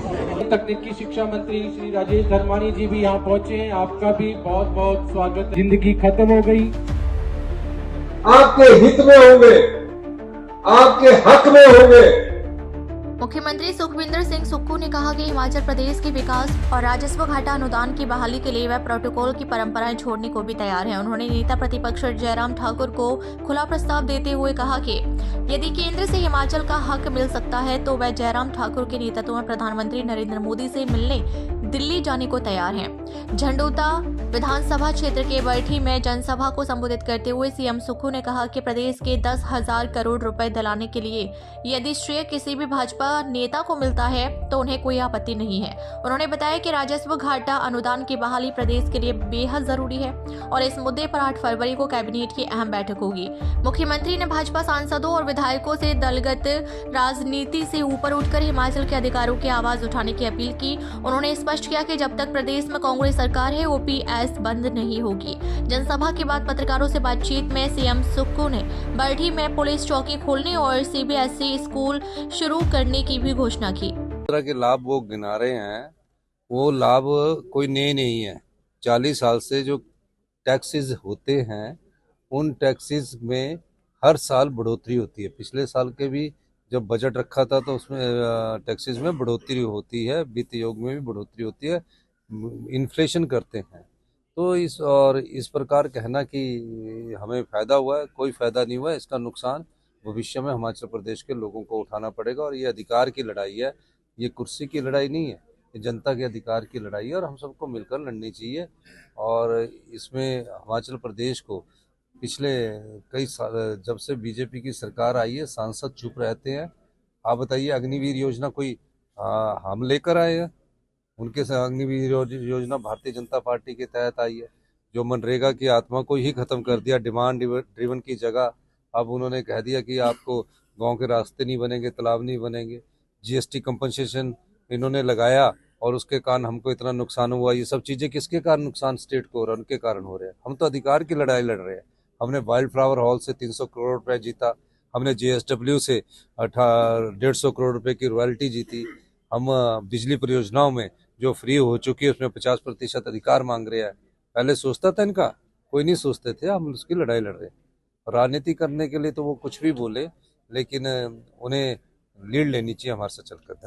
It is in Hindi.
तकनीकी शिक्षा मंत्री श्री राजेश धर्मानी जी भी यहाँ पहुंचे हैं। आपका भी बहुत बहुत स्वागत। जिंदगी खत्म हो गई, आपके हित में होंगे, आपके हक में होंगे। मुख्यमंत्री सुखविंदर सिंह सुक्खू ने कहा कि हिमाचल प्रदेश के विकास और राजस्व घाटा अनुदान की बहाली के लिए वह प्रोटोकॉल की परंपराएं छोड़ने को भी तैयार हैं। उन्होंने नेता प्रतिपक्ष जयराम ठाकुर को खुला प्रस्ताव देते हुए कहा कि यदि केंद्र से हिमाचल का हक मिल सकता है तो वह जयराम ठाकुर के नेतृत्व में प्रधानमंत्री नरेंद्र मोदी से मिलने दिल्ली जाने को तैयार हैं। झंडूता विधानसभा क्षेत्र के बरठी में जनसभा को संबोधित करते हुए सीएम सुक्खू ने कहा कि प्रदेश के 10,000 करोड़ रुपए दिलाने के लिए यदि श्रेय किसी भी भाजपा नेता को मिलता है तो उन्हें कोई आपत्ति नहीं है। उन्होंने बताया कि राजस्व घाटा अनुदान की बहाली प्रदेश के लिए बेहद जरूरी है और इस मुद्दे पर 8 फरवरी को कैबिनेट की अहम बैठक होगी। मुख्यमंत्री ने भाजपा सांसदों और विधायकों से दलगत राजनीति से ऊपर उठकर हिमाचल के अधिकारों की आवाज उठाने की अपील की। उन्होंने स्पष्ट किया कि जब तक प्रदेश में कांग्रेस सरकार है ओपीएस बंद नहीं होगी। जनसभा के बाद पत्रकारों से बातचीत में सीएम सुक्खू ने बरठी में पुलिस चौकी खोलने और सीबीएसई स्कूल शुरू करने की भी घोषणा की। तरह के लाभ वो गिना रहे हैं, वो लाभ कोई नए नहीं है। 40 साल से जो टैक्सेस होते हैं उन टैक्सेस में हर साल बढ़ोतरी होती है। पिछले साल के भी जब बजट रखा था तो उसमें टैक्सेस में बढ़ोतरी होती है, वित्त योग में भी बढ़ोतरी होती है, इन्फ्लेशन करते हैं। तो इस प्रकार कहना कि हमें फ़ायदा हुआ है, कोई फ़ायदा नहीं हुआ है। इसका नुकसान भविष्य में हिमाचल प्रदेश के लोगों को उठाना पड़ेगा। और ये अधिकार की लड़ाई है, ये कुर्सी की लड़ाई नहीं है, ये जनता के अधिकार की लड़ाई है और हम सबको मिलकर लड़नी चाहिए। और इसमें हिमाचल प्रदेश को पिछले कई साल जब से बीजेपी की सरकार आई है सांसद चुप रहते हैं। आप बताइए, अग्निवीर योजना कोई हम लेकर आए हैं? उनके से अग्निवीर योजना भारतीय जनता पार्टी के तहत आई है, जो मनरेगा की आत्मा को ही खत्म कर दिया। डिमांड ड्रिवन की जगह अब उन्होंने कह दिया कि आपको गांव के रास्ते नहीं बनेंगे, तालाब नहीं बनेंगे। जीएसटी कंपनसेशन इन्होंने लगाया और उसके कारण हमको इतना नुकसान हुआ। ये सब चीज़ें किसके कारण नुकसान स्टेट को हो रहा है? उनके कारण हो रहे हैं। हम तो अधिकार की लड़ाई लड़ रहे हैं। हमने वाइल्ड फ्लावर हॉल से 300 करोड़ रुपए जीता, हमने जेएसडब्ल्यू से 150 करोड़ रुपए की रॉयल्टी जीती। हम बिजली परियोजनाओं में जो फ्री हो चुकी है उसमें 50% अधिकार मांग रहे हैं। पहले सोचता था इनका? कोई नहीं सोचते थे। हम उसकी लड़ाई लड़ रहे हैं। राजनीति करने के लिए तो वो कुछ भी बोले, लेकिन उन्हें लीड लेनी चाहिए हमारे से चलकर। धन्यवाद।